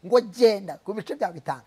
ngo genda ku bice bya bitanu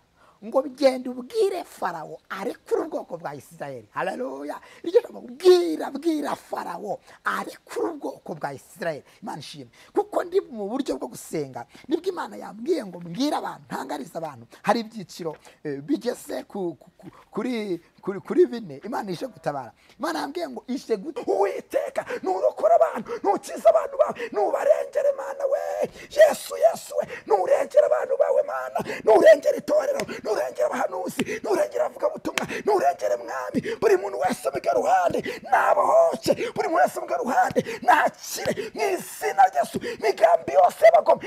ngo bigende ubwire Farawo arekure ubwoko bwa Isirayeli. Haleluya. Iryo jambo bwira Farawo arekure ubwoko bwa Isirayeli. Imana ishimwe kuko ndi mu buryo bwo gusenga nibwo Imana yambwiye ngo mbwira abantu ntangariza abantu hari ibyiciro bigeze kuri bine Imana ije gutabara. Imana yambwiye ngo ije Uwiteka nurokora abantu nukiza abantu bawe nubarengere Mana we Yesu we nurengere abantu bawe Mana nurengere itorero nurengere abahanuzi nurengere avuga butumwa nurengere mwami buri muntu wese mu garuhande nabohoke buri muntu wese mu garuhande nakire mu izina rya Yesu migambi yose bagome.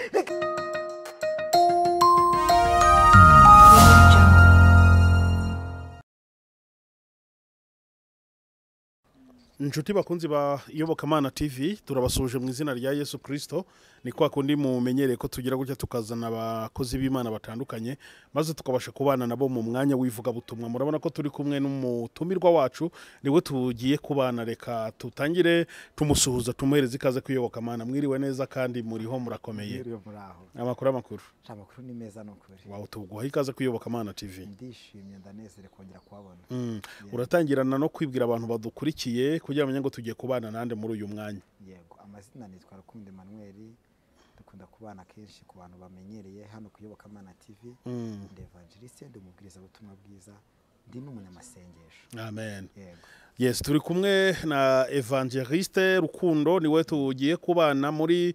Inshuti bakunzi ba Iyobokamana TV turabasuje mu izina rya Yesu Kristo. Ni kwa kundi mumenyereye ko tugira gutya tukazana abakozi b'Imana batandukanye maze tukabasha kubana nabo mu mwanya wivuga butumwa. Murabona ko turi kumwe n'umutumirwa wacu niwe tugiye kubana. Reka tutangire tumusuhuza tumuhereze ikaze kuyobokamana. Mwiriwe neza kandi muriho murakomeye. Amakuru ni meza no kuri. Wow, tuguha ikaze kuyobokamana TV. Ndishimye ndanezere kongera kubabona. Uratangirana no kwibwira abantu badukurikiye kugira ngo tugiye kubana nande muri uyu mwanya. Yego, amazina nitwa Rukundo Emmanuel, dukunda kubana kenshi ku bantu bamenyereye hano kuyobokamana TV. Ndi evangeliste, ndi umubwiriza butumwa bwiza, ndi n'umunyamasengesho. Amen. Yego. Yes, turi kumwe na Evangeliste Rukundo niwe tugiye kubana muri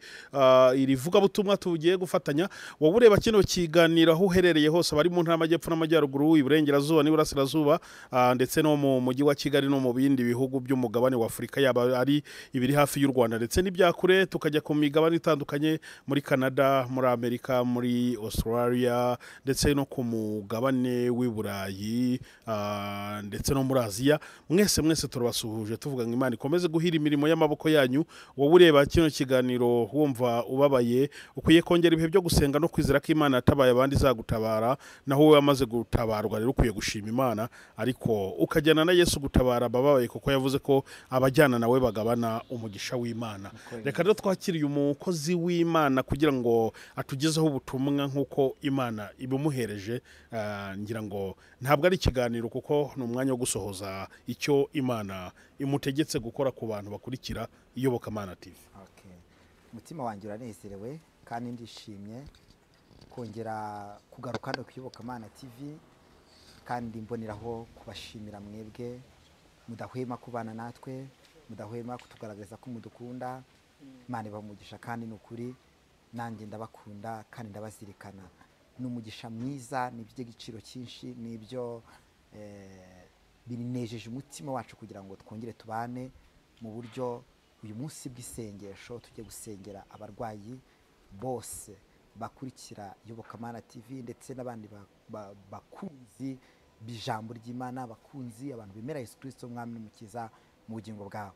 iri vuga butumwa tugiye gufatanya. Wowe ureba kino kiganiro aho uherereye hose bari mu ntara y'Amajyepfo n'Amajyaruguru, Iburengerazuba n'Iburasirazuba ndetse no mu mujyi wa Kigali no mu bindi bihugu by'umugabane wa Afurika yaba ari ibiri hafi y'u Rwanda ndetse n'ibyakure, tukajya ku migabane itandukanye muri Canada, muri Amerika, muri Australia ndetse no ku mugabane w'i Burayi ndetse no muri Aziya. Mwese turabasuhuje tuvuga ngo Imana ikomeze guhira imirimo y'amaboko yanyu. Wowe ureba kino kiganiro wumva ubabaye, ukwiye kongera ibihe byo gusenga no kwizera ko Imana yatabaye abandi izagutabara, naho wowe wamaze gutabarwa rero ukwiye gushima Imana, ariko ukajyana na Yesu gutabara ababaye kuko yavuze ko abajyana nawe bagabana umugisha w'Imana. Reka rero twakiriye umukozi w'Imana kugira ngo atugezeho ubutumwa nk'uko Imana ibumuhereje. Ngira ngo ntabwo ari ikiganiro kuko ni umwanya wo gusohoza icyo Imana imutegetse gukora ku bantu bakurikira Iyobokamana TV. Okay. Mutima wanjye uranezerewe kandi ndishimye kongera kugaruka no kuyobokamana TV, kandi mboneraho kubashimira mwebwe mudahwema kubana natwe, mudahwema kutugaragaza ko mudukunda. Imana ibamugisha kandi n'ukuri nanjye ndabakunda kandi ndabazirikana. N'umugisha mwiza nibyo giciro cyinshi nibyo bininejeje umutima wacu kugira ngo twongere tubane mu buryo uyu munsi bw'isengesho tujye gusengera abarwayi bose bakurikira Iyobokamana TV ndetse n'abandi bakunzi b'ijambo ry'Imana, bakunzi abantu bemera Yesu Kristo mwami n'umukiza mu bugingo bwabo.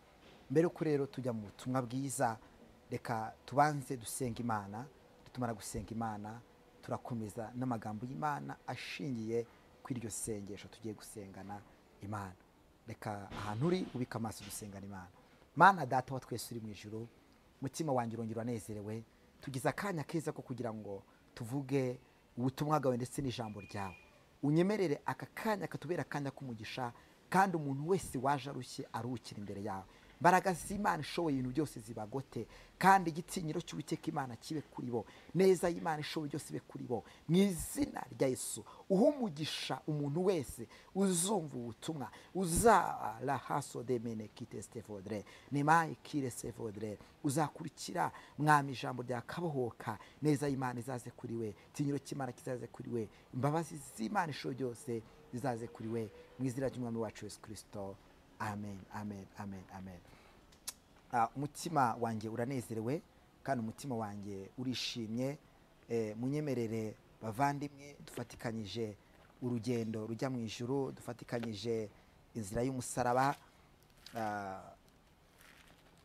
Mbere ko rero tujya mu butumwa bwiza, reka tubanze dusenga Imana. Tumara gusenga Imana turakomeza n'amagambo y'Imana ashingiye kuri iryo sengesho tugiye gusengana Imana. Reka ahantu uri ubika amaso dusengana Imana. Mana Data wa twese uri mu ijuru, mutima wanjye urongera unezerewe, tugize akanya keza ko kugira ngo tuvuge ubutumwa bwawe ndetse n'ijambo ryawe. Unyemerere aka kanya katubera akanya k'umugisha, kandi umuntu wese waje arushye aruhukira imbere yawe. Mbaraga z'Imana ishoboye ibintu byose zibagote, kandi igitinyiro cy'Uwiteka Imana kibe kuri bo, neza y'Imana ishoboye byose be kuri bo mu izina rya Yesu. Uhumugisha umuntu wese uzumva ubutumwa uzala haso de mene kite stevodre nemaye kire sevodre uzakurikira mwami ijambo rya kabohoka, neza y'Imana izaze kuri we, tinyiro cy'Imana kizaze kuri we, imbabazi z'Imana ishoboye byose zizaze kuri we mu izina ry'Umwami wacu Yesu Kristo. Amen, amen, amen, amen. Umutima wanjye uranezerewe kandi umutima wanjye urishimye. Munyemerere bavandimwe, dufatikanyije urugendo rujya mu ijuru, dufatikanyije inzira y'umusaraba.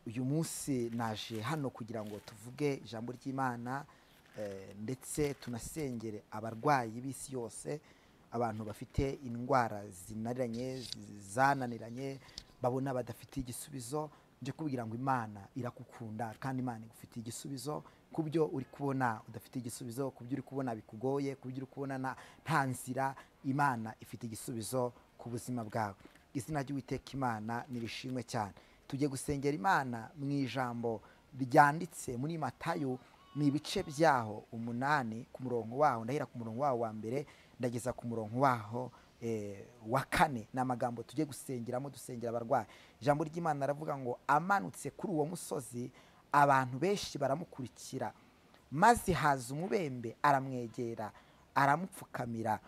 Uyu munsi naje hano kugira ngo tuvuge ijambo ry'Imana ndetse tunasengere abarwayi b'isi yose, abantu bafite indwara zananiranye babona badafite igisubizo. Nje kubwira ngo Imana irakukunda kandi Imana igufitiye igisubizo. ku byo uri kubona udafite igisubizo, ku byo uri kubona bikugoye, ku byo uri kubona nta nzira, Imana ifite igisubizo ku buzima bwawe. Izina ry'Uwiteka Imana nirishimwe cyane. Tugiye gusengera Imana mu ijambo ryanditse muri Matayo, ni ibice byaho 8 ku murongo waho, ndahera ku murongo waho wa mbere ndageza ku murongo waho wa 4. n'amagambo tugiye gusengeramo, dusengera abarwayi. Ijambo ry'Imana ravuga ngo amanutse kuri uwo musozi, abantu benshi baramukurikira, maze haza umubembe aramwegera, aramupfukamira,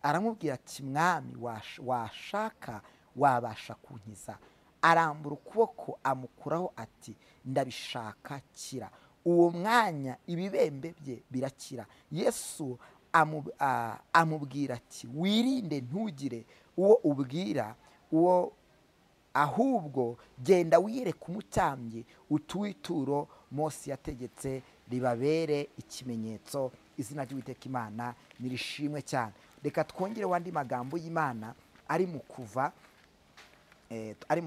aramubwira ati mwami, washaka wabasha kunkiza. Arambura ukuboko amukuraho ati ndabishaka, kira. Uwo mwanya ibibembe bye birakira. Yesu amubwira ati wirinde ntugire uwo ubwira uwo, ahubwo genda wiyereke umutambyi utuye ituro Mose yategetse ribabere ikimenyetso. Izina ry'Uwiteka Imana nirishimwe cyane. Reka twongere wandi magambo y'Imana ari mu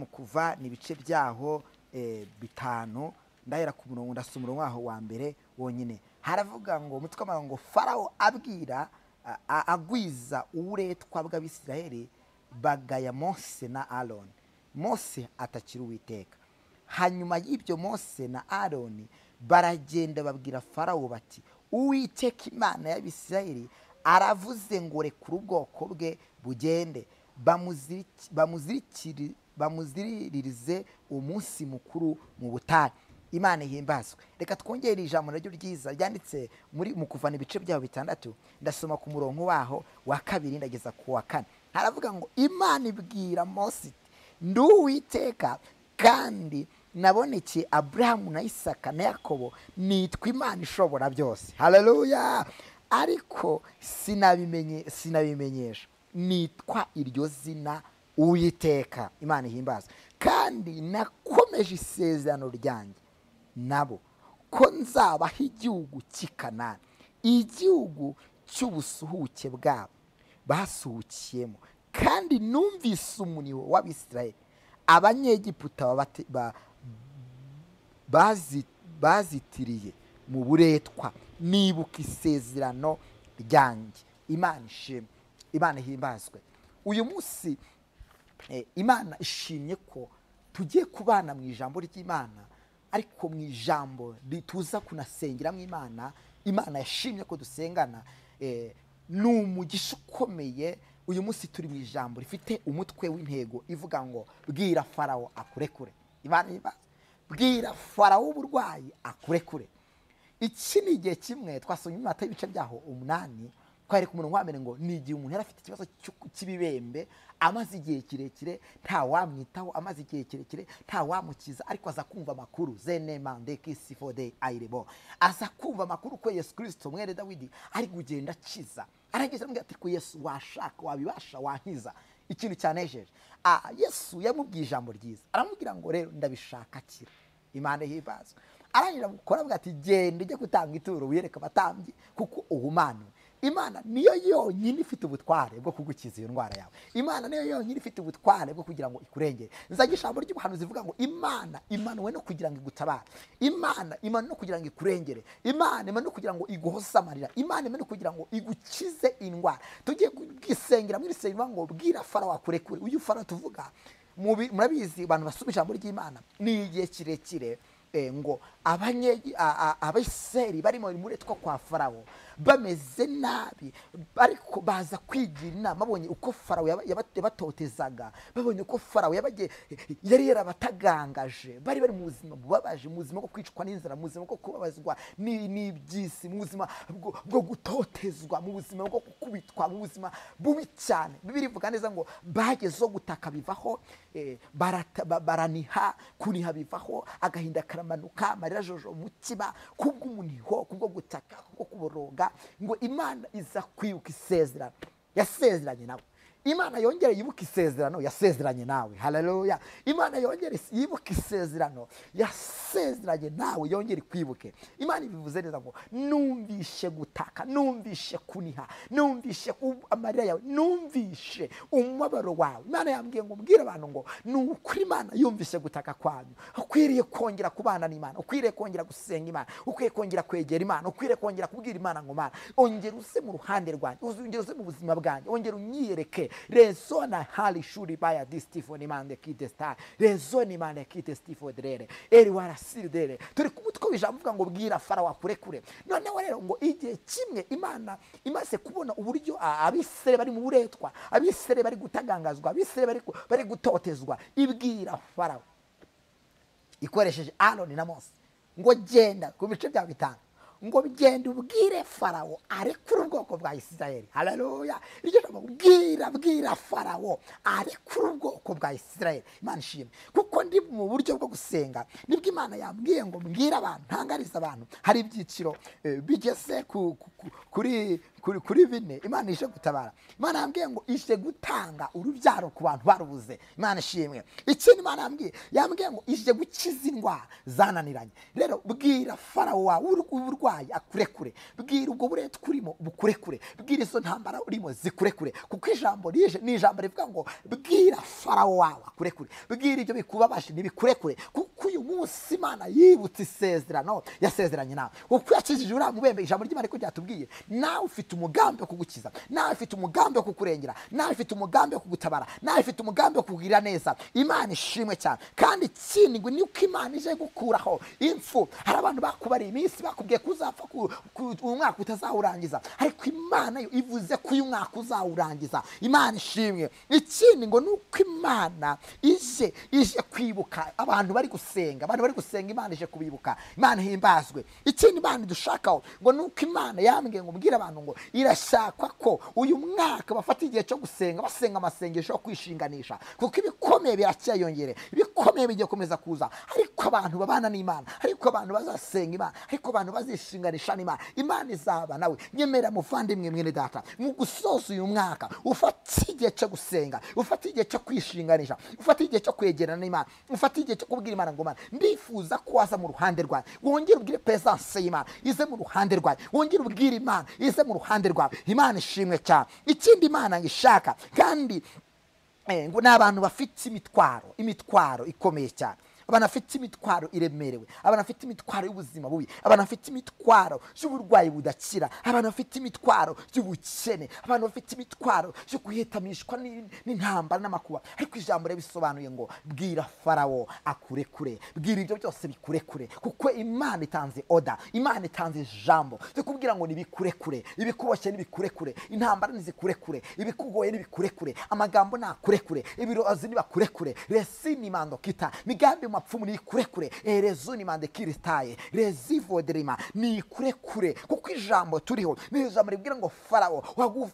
kuva ni ibice byaho 5. ndahera ku murongo, ndasoma umurongo waho wa mbere wonyine. Haravuga ngo umutwe w'amagambo ngo Farawo abwira agwiza uburetwa bw'Abisiraheli bagaya Mose na Aroni. Mose atakira Uwiteka. Hanyuma y'ibyo Mose na Aroni baragenda babwira Farawo bati Uwiteka Imana y'Abisiraheli aravuze ngo rekura ubwoko bwe bugende, bamuziririze umunsi mukuru mu butayu. Imana ihimbazwe. Reka twongere ijambo naryo ryiza ryanditse mu kuvana ibice byaho 6. ndasoma ku murongo waho wa 2 ndageza ku wa 4. Haravuga ngo Imana ibwira Mose, ndi Uwiteka kandi nabonekeye Aburahamu na Isaka na Yakobo, nitwa Imana ishobora byose. Haleluya! Ariko sinabimenyesha, nitwa iryo zina Uwiteka. Imana ihimbazwe. Kandi nakomeje isezerano ryanjye nabo ko nzabaha igihugu cy'i Kanani, igihugu cy'ubusuhuke bwabo basuhukiyemo. Kandi numvise umuniho w'Abisirayeli, Abanyegiputa bazitiriye mu buretwa, nibuka isezerano ryanjye. Imana ishimwe, Imana ihimbazwe. Uyu munsi Imana ishimye ko tugiye kubana mu ijambo ry'Imana, ariko mu ijambo rituza kunasengera mu Imana. Imana yashimye ko dusengana, ni umugisha ukomeye. Uyu munsi turi mu ijambo rifite umutwe w'intego ivuga ngo bwira Farawo akurekure. Imana ibaze, bwira Farawo uburwayi akurekure. Iki ni igihe kimwe twasomye Matayo ibice byaho 8, twareka umuntu wamene ngo ni igihe umuntu yarafite ikibazo cy'ibibembe, amaze igihe kirekire nta wamwitaho, amaze igihe kirekire nta wamukiza, ariko aza kumva amakuru zenemande kisifode airebo, aza kumva amakuru ko Yesu Kristo mwene Dawidi ari kugenda akiza. Arageze amubwira ati ko Yesu washaka wabibasha wankiza. Ikintu cyanejeje, Yesu yamubwiye ijambo ryiza, aramubwira ngo rero ndabishaka, kira. Imana ihibazwe. Arangira gukora avuga ati genda ujye gutanga ituro wiyereka abatambyi kuko uhumanuwe. Imana niyo yonyine ifite ubutware bwo kugukiza iyo ndwara yawe. Imana niyo yonyine ifite ubutware bwo kugira ngo ikurengere. Nzaga ijambo ry'ubuhanuzi zivuga ngo Imana imanuwe no kugira ngo igutabare, Imana imanuwe no kugira ngo ikurengere, Imana imanuwe no kugira ngo iguhoze amarira, Imana imanuwe no kugira ngo igukize indwara. Tugiye kwisengera muri senga ngo bwira Farawo akurekure. Uyu Farawo tuvuga murabizi abantu basoma ijambo ry'Imana ni igihe kirekire ngo Abisirayeli bari mu buretwa kwa Farawo bameze nabi, ariko baza kwigira inama. Babonye uko Farawo yabatotezaga, babonye uko Farawo yari yarabatagangaje, bari mu buzima bubabaje, mu buzima bwo kwicwa n'inzara, mu buzima bwo kubabazwa n'ibyisi, mu buzima bwo gutotezwa, mu buzima bwo gukubitwa, mu buzima bubi cyane. Bibiri ivuga neza ngo bagezeho gutaka bivaho, baraniha, kuniha bivaho, agahinda karamanuka, amarira jojo mutima kubw'umuniho, kubwo gutaka, kubwo kuboroga. Ngo Imana iza kwibuka isezerano yasezeranye nabo. imana yongere yibuke isezerano yasezeranye nawe. Haleluya. Imana yongere yibuke isezerano yasezeranye nawe, yongere kwibuke. Imana ibivuze neza ngo numvishe gutaka, numvishe kuniha, numvishe amarira yawe, numvishe umubabaro wawe. Imana yambwiye ngo mbwire abantu ngo nukuri Imana yumvishe gutaka kwanyu. Ukwiriye kongera kubana n'Imana, ukwiriye kongera gusenga Imana, ukwiriye kongera kwegera Imana, ukwiriye kongera kubwira Imana ngo Mana ongera uze mu ruhande rwanjye, ongera uze mu buzima bwanjye, ongera unyiyereke. Rezona hali shuri baya distifo ni mande kite star, rezoni mande kite stifo drere eri warasiri dere. Turi kumutwe wijamvuga ngo bwira Farawo akurekure. Noneho rero ngo igihe kimwe Imana imaze kubona uburyo abisere bari mu buretwa, abisere bari gutagangazwa, abisere bari gutotezwa, ibwira Farawo ikoresheje Aroni na Mose ngo genda ku bice bya bitanu, ngo bigende ubwire Farawo arekure ubwoko bwa Isirayeli. Haleluya. Iryo jambo bwira Farawo arekure ubwoko bwa Isirayeli. Imana ishimwe, kuko ndi mu buryo bwo gusenga nibwo Imana yambwiye ngo mbwira abantu, ntangariza abantu. Hari ibyiciro bigeze kuri bine Imana ije gutabara. Imana yambwiye ngo ije gutanga urubyaro ku bantu barubuze. Imana ishimwe. Ikindi Imana yambwiye ngo ije gukiza indwara zananiranye. Rero bwira Farawo wawe uburwayi akurekure, bwira ubwo buretwa urimo bukurekure, bwira izo ntambara urimo zikurekure, kuko ijambo rije ni ijambo rivuga ngo bwira Farawo wawe akurekure, bwira ibyo bikubabaje nibikurekure, kuko uyu munsi Imana yibutse isezerano yasezeranye nawe. Uko yakijije uriya mubembe, ijambo ry'Imana ko ryatubwiye, nawe ufite umugambi wo kugukiza, nawe ufite umugambi wo kukurengera, nawe ufite umugambi wo kugutabara, nawe ufite umugambi wo kugirira neza. Imana ishimwe cyane. Kandi ikindi ngo nuko Imana ije gukuraho impfu. Hari abantu bakubariye iminsi bakubwiye kuzapfa uyu mwaka utazawurangiza, ariko Imana yo ivuze ko uyu mwaka uzawurangiza. Imana ishimwe. Ikindi ngo nuko Imana ije kwibuka abantu bari gusenga, abantu bari gusenga Imana ije kubibuka. Imana himbazwe. Ikindi Imana dushakaho ngo nuko Imana yambwiye ngo mbwira abantu ngo irashaka ko uyu mwaka bafata igihe cyo gusenga, basenga amasengesho yo kwishinganisha, kuko ibikomeye biracyayongere, ibikomeye bigiye komeza kuza. Ariko abantu babana n'Imana, ariko abantu bazasenga Imana, ariko abantu bazishinganisha n'Imana, Imana izaba nawe. Nyemera muvandimwe mwene data, mu gusoza uyu mwaka ufata igihe cyo gusenga, ufata igihe cyo kwishinganisha, ufata igihe cyo kwegerana n'Imana, ufata igihe cyo kubwira Imana ngo Mana ndifuza ko waza mu ruhande rwawe, wongere ubwire presence y'Imana ize mu ruhande rwawe, wongere ubwire Imana ize mu ruhande rwawe. Imana ishimwe cyane. Ikindi Imana ngishaka kandi ngo n'abantu bafite imitwaro ikomeye cyane, abantu bafite imitwaro iremerewe, abantu bafite imitwaro y'ubuzima bubi, abantu bafite imitwaro y'uburwayi budakira, abantu bafite imitwaro y'ubukene, abantu bafite imitwaro yo guhitamishwa n'intambara n'amakuba. Ariko ijambo ribisobanuye ngo bwira Farawo akurekure, bwira ibyo byose bikurekure, kuko Imana itanze oda, Imana itanze ijambo ryo kubwira ngo nibikurekure, ibikuboshye nibikurekure, intambara nizikurekure, ibikugoye nibikurekure, amagambo nakurekure, ibirozi nibakurekure. Resini mando kita migambi mapfumu ni kurekure, erezuni mande kiristaye rezivo derima ni kurekure, kuko ijambo turiho ni ijambo ribwira ngo Farawo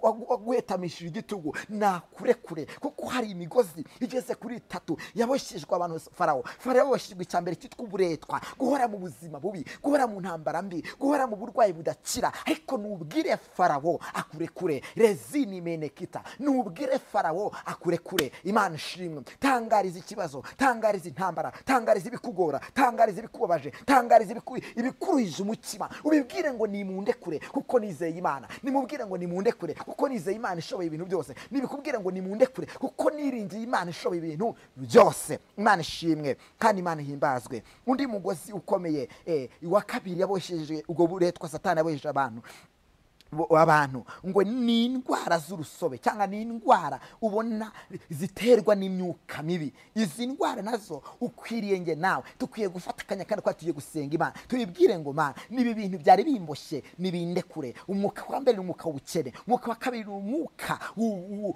waguhetamishije igitugu na kurekure, kuko hari imigozi igeze kuri 3 yaboshejwe abantu. Farawo yaboshejwe icyambere cyitwa uburetwa, guhora mu buzima bubi, guhora mu ntambara mbi, guhora mu burwayi budakira. Ariko nubwire Farawo akurekure, rezini menekita, nubwire Farawo akurekure. Imana ishimwe. Tangariza ikibazo, tangariza intambara, tangariza ibikugora, tangariza ibikubabaje, tangariza ibikuruhije umutima, ubibwire ngo nimundekure kuko nizeye Imana. Nimubwire ngo nimundekure kuko nizeye Imana ishoboye ibintu byose. Nibikubwire ngo nimundekure kuko niringiye Imana ishoboye ibintu byose. Imana ishimwe kandi Imana himbazwe. Undi mugozi ukomeye wa kabiri yabosheje ubwo buretwa Satani yabosheje abantu ngo ni indwara z'urusobe, cyangwa ni indwara ubona ziterwa n'imyuka mibi. Izi ndwara nazo ukwiriye nge nawe tukwiye gufata akanya kandi kwa tugiye gusenga Imana, tuyibwire ngo Mana nibi bintu byari bimboshye nibindekure. Umwuka wa mbere ni umwuka w'ubukene, umwuka wa kabiri ni umwuka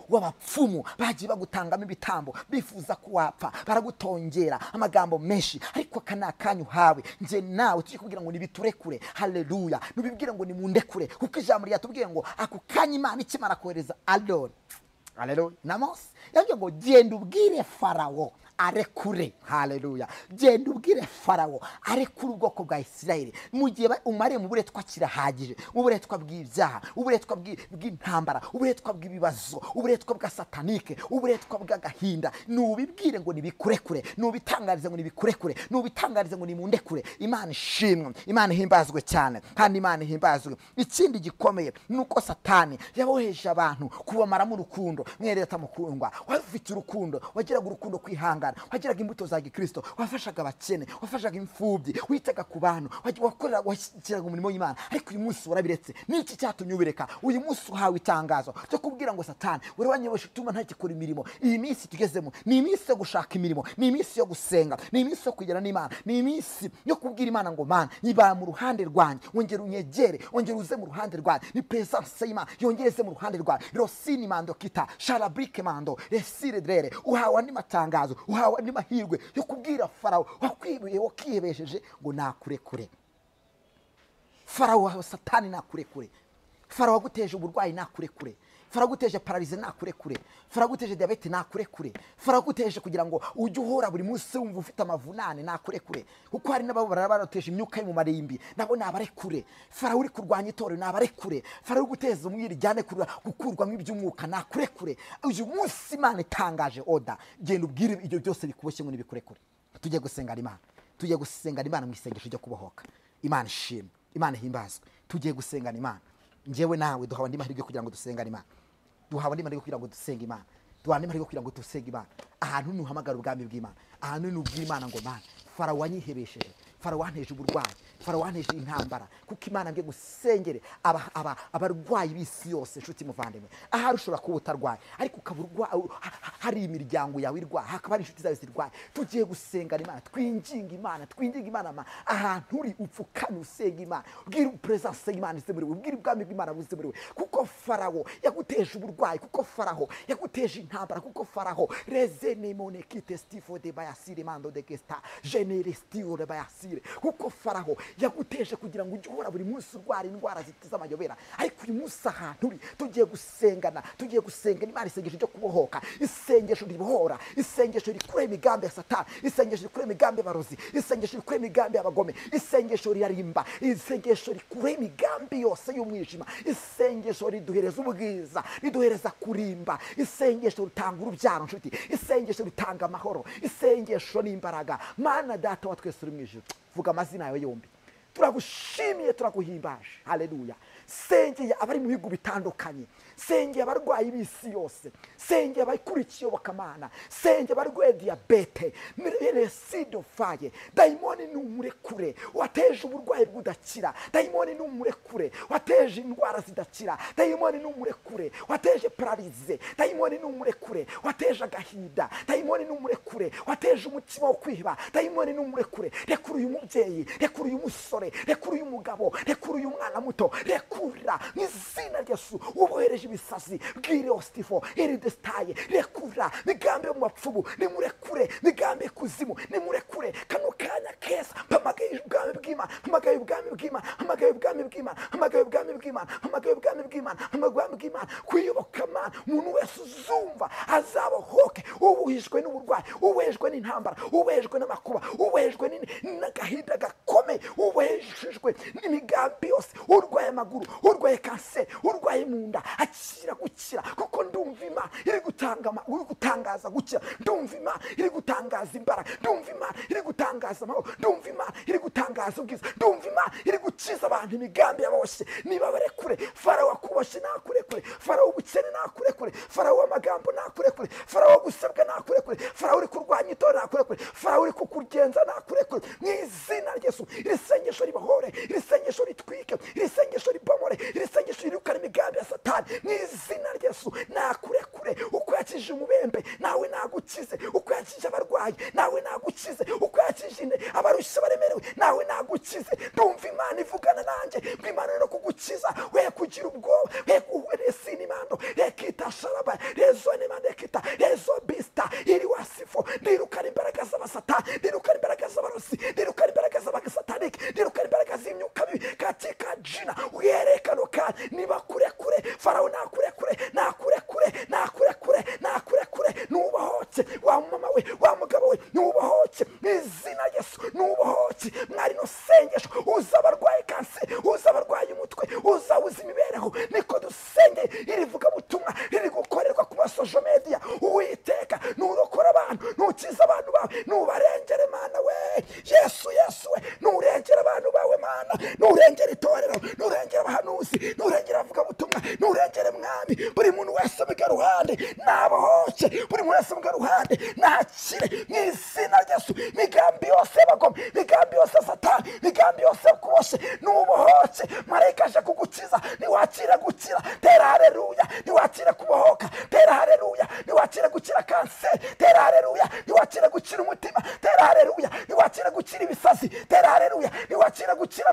w'abapfumu bagiye bagutangamo ibitambo, bifuza kuwapfa, baragutongera amagambo menshi. Ariko kana kanyu hawe nje nawe tujye kubwira ngo nibiturekure. Haleluya. Nubibwire ngo nimundekure, kuko ijambo yatubwiye ngo ako kanya Imana ikimara kohereza Aroni, haleluya, na Mose, yavuze ngo genda ubwire Farawo arekure. Haleluya. Genda ubwire Farawo arekure ubwoko bwa Isirayeli mu gihe umare mu buretwa kirahagije, mu buretwa bw'ibyaha, uburetwa bw'intambara, uburetwa bw'ibibazo, uburetwa bwa satanike, uburetwa bw'agahinda. Nubibwire ngo nibikurekure, nubitangarize ngo nibikurekure, nubitangarize ngo nimundekure. Imana ishimwe, Imana ihimbazwe cyane, kandi Imana ihimbazwe. Ikindi gikomeye nuko Satani yaboheje abantu kubamaramo urukundo. Mwereta mukundwa, wafite urukundo, wagiraga urukundo kwihangana, wagiraga imbuto za Gikristo, wafashaga abakene, wafashaga imfubyi, witaga ku bantu, wakorera washyiraga umurimo w'Imana. Ariko uyu munsi warabiretse. Niki cyatumye ubireka? Uyu munsi uhawe itangazo cyo kubwira ngo Satani uri wanyeboshe utuma ntakikora imirimo. Iyi minsi tugezemo ni iminsi yo gushaka imirimo, ni iminsi yo gusenga, ni iminsi yo kugera n'Imana, ni iminsi yo kubwira Imana ngo Mana nyibara mu ruhande rwanjye, wongera unyegere, wongera uze mu ruhande rwanjye. Ni presence y'Imana yongereze mu ruhande rwanjye. Rosini mando kita sharabrike mando resire drere. Uhawe andi matangazo, uhawe andi mahirwe yo kubwira Farawo wakwibuye wakihebesheje ngo nakurekure. Farawo Satani nakurekure. Farawo guteje uburwayi nakurekure. Farawo guteje paralize nakurekure. Farawo guteje diabete nakurekure. Farawo guteje kugira ngo ujye uhora buri munsi wumva ufite amavunane nakurekure. Kuko hari n'ababo barateje imyuka mu marimbi, nabo nabarekure. Farawo uri kurwanya itorero nabarekure. Farawo guteza umwirijyane gukurwamo iby'umwuka nakurekure. Uyu munsi Imana itangaje oda, genda ubwire ibyo byose bikuboshye ngo nibikurekure. Tujye gusengana Imana, tujye gusengana Imana mu isengesho ryo kubohoka. Imana ishimwe, Imana ihimbazwe. Tujye gusengana Imana. Njyewe nawe duhawe andi mahirwe kugira ngo dusengane Imana. Duhawe andi mahirwe kugira ngo dusenge Imana. Duhawe andi mahirwe kugira ngo dusenge Imana. Ahantu nuhamagara ubwami bw'Imana, ahantu nubwira Imana ngo Mana, Farawo wanyihebesheje, Farawo wanteje uburwayi, Farawo wanteje intambara, kuko Imana ngiye gusengere abarwayi b'isi yose. Nshuti muvandimwe, ahari ushobora kuba utarwaye ariko ukaba hari imiryango yawe irwaye, hakaba hari inshuti zawe zirwaye. Tugiye gusengana Imana, twinginga Imana, ahantu uri upfukame usenga Imana, ubwira presence y'Imana ize muri wewe, ubwira ubwami bw'Imana buze muri wewe. Kuko Farawo yaguteje uburwayi, kuko Farawo yaguteje intambara, kuko Farawo rezene monekite stifo de bayasire mando de gesta genere stio de bayasire. Kuko Farawo yaguteje kugira ngo ujye uhora buri munsi urwara indwara zitiza amayobera. Ariko uyu munsi ahantu uri tugiye gusengana Imana, isengesho ryo kubohoka, isengesho ribohora, isengesho rikura imigambi ya Satani, isengesho rikura imigambi y'abarozi, isengesho rikura imigambi y'abagome, isengesho ririmba, isengesho rikura imigambi yose y'umwijima, isengesho riduhereza ubwiza, riduhereza kurimba, isengesho ritanga urubyaro. Nshuti, isengesho ritanga amahoro, isengesho n'imbaraga. Mana Data wa twese uri mu ijuru, vuga amazina yawe yombi. Turagushimiye, turaguhimbaje. Haleluya. Sengeye abari mu bihugu bitandukanye, sengeye abarwayi b'isi yose, sengeye abakurikiye iyobokamana, sengeye abarwaye diyabete, miresido faye. Dayimoni n'umurekure wateje uburwayi bw'udakira, dayimoni n'umurekure wateje indwara zidakira, dayimoni n'umurekure wateje paralize, dayimoni n'umurekure wateje agahinda, dayimoni n'umurekure wateje umutima wo kwiba, dayimoni n'umurekure. Rekura uyu mubyeyi, rekura uyu musore, rekura uyu mugabo, rekura uyu mwana muto, rekura mu izina rya Yesu. Ubohereje ibisazi, bwire ostifo iri destaye, rekura migambi yo mu bapfumu, nimurekure migambi kuzimu, nimurekure kano kanya keza. Mpamagaye ubwami bw'Imana, mpamagaye ubwami bw'Imana, mpamagaye ubwami bw'Imana, mpamagaye ubwami bw'Imana, mpamagaye ubwami bw'Imana, mpamagaye ubwami bw'Imana. Kuyobokamana, umuntu wese uzumva azabohoke, ubuhishwe n'uburwayi, ubuhejwe n'intambara, ubuhejwe n'amakuba, ubuhejwe n'agahinda gakomeye, ubuhejwe n'imigambi yose, urwaye amaguru, urwaye kanseri, urwaye mu nda, akira gukira. Kuko ndumva Imana iri gutangaza gukira, ndumva Imana iri gutangaza imbaraga, ndumva Imana iri gutangaza amahoro, ndumva Imana iri gutangaza ubwiza, ndumva Imana iri gukiza abantu imigambi yaboshye. Niba barekure, Farawo akuboshye nakurekure, Farawo ubukene nakurekure, Farawo amagambo nakurekure, Farawo gusebwa nakurekure, Farawo uri kurwanya itorero nakurekure, Farawo uri kukugenza nakurekure. Mu izina rya Yesu, iri sengesho ribohore, iri sengesho ritwike, iri sengesho ribomore, iri sengesho rirukana imigambi ya Satani. Mu izina rya Yesu nakurekure. Uko yakije umubembe nawe nagukize, uko yakije abarwayi nawe nagukize, uko yakije abarushye baremerewe nawe nagukize. Ndumva Imana ivugana nanjye, Imana no kugukiza, we kugira ubwoba, we kuhweresa inimando, rekita sharaba, rezo nemande kita, rezo bista, iri wasifo. Ndirukana imbaraga z'abasatani, ndirukana imbaraga z'abarozi, ndirukana imbaraga z'abasatanike, ndirukana imbaraga z'imyuka mibi katika jina. Uyerekano kandi niba kurekure, Farawo nakurekure, nakurekure, nakurekure, nakurekure. Nubahoke wa mama we, wa mugabo we, iri vugabutumwa riri gukorerwa ku masosho media, Uwiteka nurokora abantu, nukiza abantu bawe, nubarengere Mana we Yesu, Yesu we, nurengere abantu bawe Mana, nurengere itorero, nurengere abahanuzi, nurengere abavugabutumwa, nurengere Mwami buri muntu wese muga ruhande nabohoke, buri muntu wese muga ruhande nakire mu izina rya Yesu. Migambi yose bagome, migambi yose Satani, migambi yose kuboshe nubohoke, marayika aje kugukiza, niwakire gukira, tera haleluya, niwakire kubohoka, tera haleluya, niwakire gukira kanseri, tera haleluya, niwakire gukira umutima, tera haleluya, niwakire gukira ibisazi, tera haleluya, niwakire gukira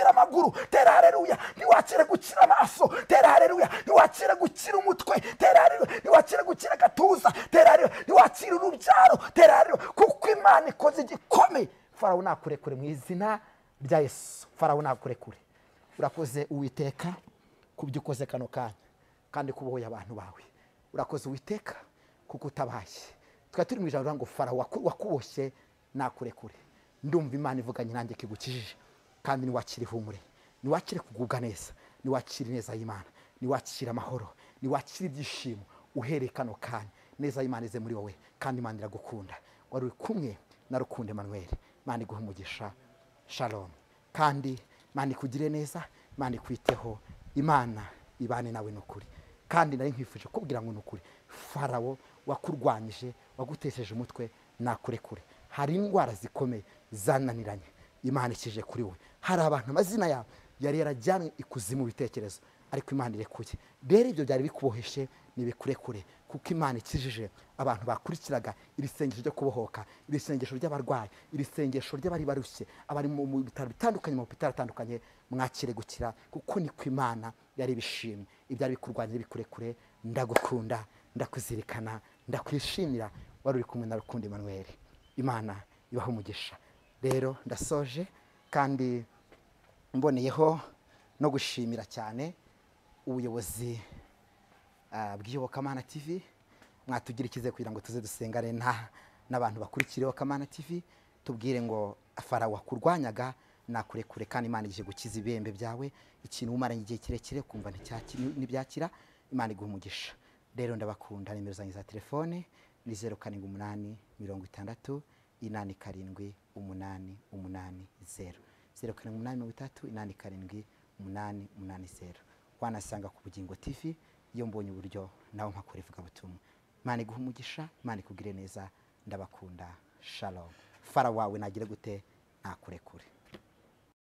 amaguru, tera haleluya, niwakire gukira amaso, tera haleluya, niwakire gukira umutwe, tera haleluya, niwakire gukira agatuza, tera haleluya, niwakire urubyaro, tera haleluya, kuko Imana ikoze igikomeye. Farawo nakurekure mu izina rya Yesu. Farawo nakurekure. Urakoze Uwiteka kubyo ukoze kano kanya kandi kubohoye abantu bawe. Urakoze Uwiteka kuko utabaye. Twari turi mu ijambo ngo Farawo wakuboshye nakurekure. Ndumva Imana ivuganye nanjye kigukijije kandi niwakire ihumure, niwakire kugubwa neza, niwakire neza y'Imana, niwakire amahoro, niwakire ibyishimo uhereye kano kanya. Neza y'Imana ize muri wowe kandi Imana iragukunda. Wari uri kumwe na Rukundo Emmanuel. Imana iguhe umugisha. Shalom. Kandi Imana ikugire neza, Imana ikwiteho, Imana ibane nawe n'ukuri. Kandi nari nkwifuje kubwira ngo n'ukuri, Farawo wakurwanyije, wagutesheje umutwe nakurekure. Hari indwara zikomeye zananiranye, Imana ikije kuri we. Hari abantu amazina yabo yari yarajyanye ikuzimu bitekerezo, ariko Imana irekuye. Rero ibyo byari bikuboheshe nibikurekure, kuko Imana ikijije abantu bakurikiraga iri sengesho ryo kubohoka, iri sengesho ry'abarwayi, iri sengesho ry'abari barushye, abari mu bitaro bitandukanye, mu bitaro atandukanye, mwakire gukira, kuko niko Imana yari bishimye. Ibyari bikurwanya bikurekure. Ndagukunda, ndakuzirikana, ndakwishimira. Wari uri kumwe na Rukundo Emmanuel. Imana ibaho umugisha. Rero ndasoje kandi mboneyeho no gushimira cyane ubuyobozi bw'Iyobokamana TV. Mwatugira ikize kugira ngo tuze dusengane n'abantu bakurikira Iyobokamana TV, tubwire ngo Farawo wakurwanyaga nakurekure kandi Imana ije gukiza ibembe byawe, ikintu umaranye igihe kirekire kumva ntibyakira. Imana iguha umugisha. Rero ndabakunda. Nimero zanjye za telefone ni 078 60 87 880, 078 880. Wanasanga ku Bugingo TV iyo mbonye uburyo nawe mpakora ivugabutumwa. Imana iguha umugisha, Imana ikugire neza. Ndabakunda. Shalom. Farawo wawe nagire gute nakurekure.